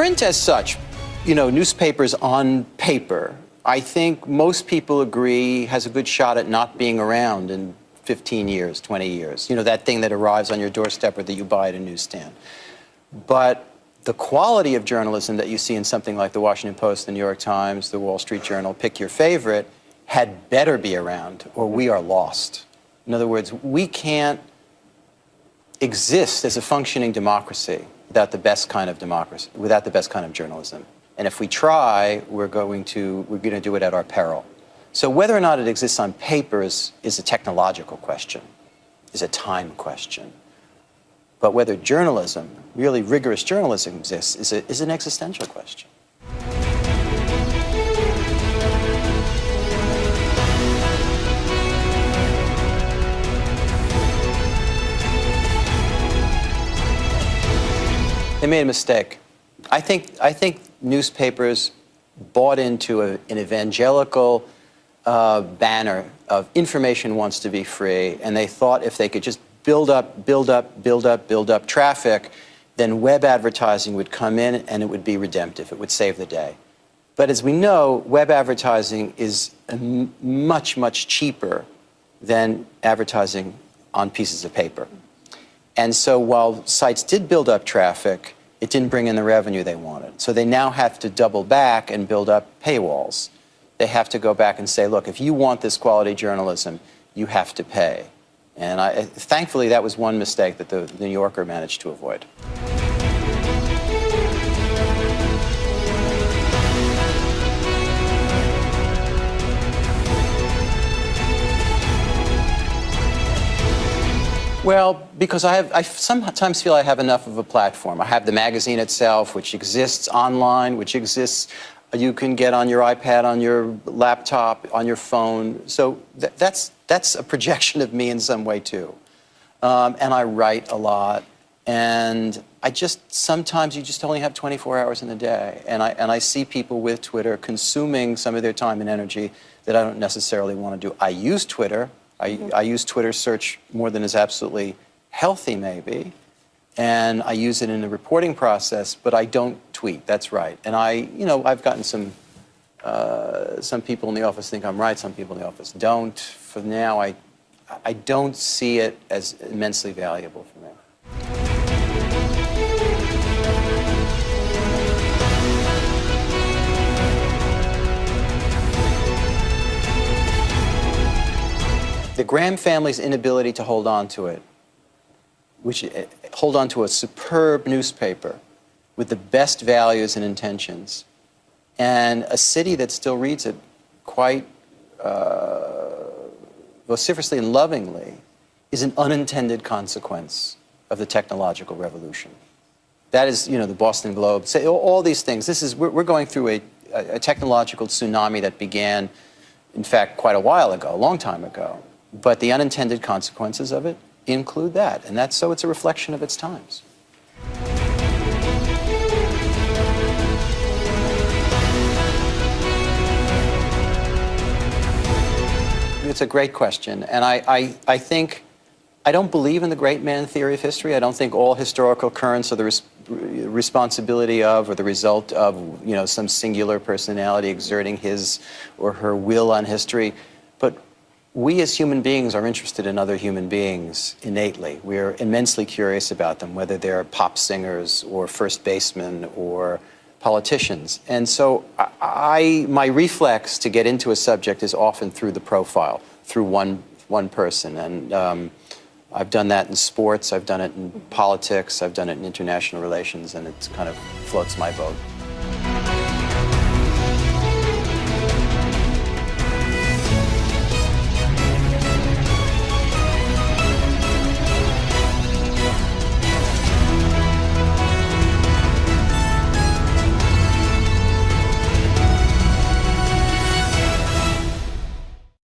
print as such, newspapers on paper, I think most people agree has a good shot at not being around in 15 years, 20 years. That thing that arrives on your doorstep or that you buy at a newsstand. But the quality of journalism that you see in something like the Washington Post, the New York Times, the Wall Street Journal, pick your favorite, had better be around or we are lost. In other words, we can't exist as a functioning democracy without the best kind of democracy, without the best kind of journalism. And if we try, we're going to do it at our peril. So whether or not it exists on paper is a technological question, is a time question. But whether journalism, really rigorous journalism exists, is an existential question. They made a mistake. I think newspapers bought into an evangelical banner of information wants to be free, and they thought if they could just build up traffic, then web advertising would come in and it would be redemptive. It would save the day. But as we know, web advertising is much, much cheaper than advertising on pieces of paper. And so while sites did build up traffic, it didn't bring in the revenue they wanted. So they now have to double back and build up paywalls. They have to go back and say, look, if you want this quality journalism, you have to pay. And thankfully, that was one mistake that the New Yorker managed to avoid. Well, because I sometimes feel I have enough of a platform. I have the magazine itself, which exists online, which exists, you can get on your iPad, on your laptop, on your phone. So that's a projection of me in some way, too. And I write a lot. And sometimes you just only have 24 hours in a day. And I see people with Twitter consuming some of their time and energy that I don't necessarily want to do. I use Twitter. I use Twitter search more than is absolutely healthy, maybe. And I use it in the reporting process, but I don't tweet. That's right. And I've gotten some people in the office think I'm right. Some people in the office don't. For now, I don't see it as immensely valuable for me. The Graham family's inability to hold on to it, hold on to a superb newspaper with the best values and intentions, and a city that still reads it quite vociferously and lovingly, is an unintended consequence of the technological revolution. That is, the Boston Globe, all these things. We're going through a technological tsunami that began, in fact, quite a while ago, a long time ago. But the unintended consequences of it include that. And it's a reflection of its times. It's a great question. And I think, I don't believe in the great man theory of history. I don't think all historical currents are the responsibility of or the result of, some singular personality exerting his or her will on history. But we as human beings are interested in other human beings innately. We're immensely curious about them, whether they're pop singers or first basemen or politicians. And so my reflex to get into a subject is often through the profile, through one person. And I've done that in sports, I've done it in politics, I've done it in international relations, and it kind of floats my boat.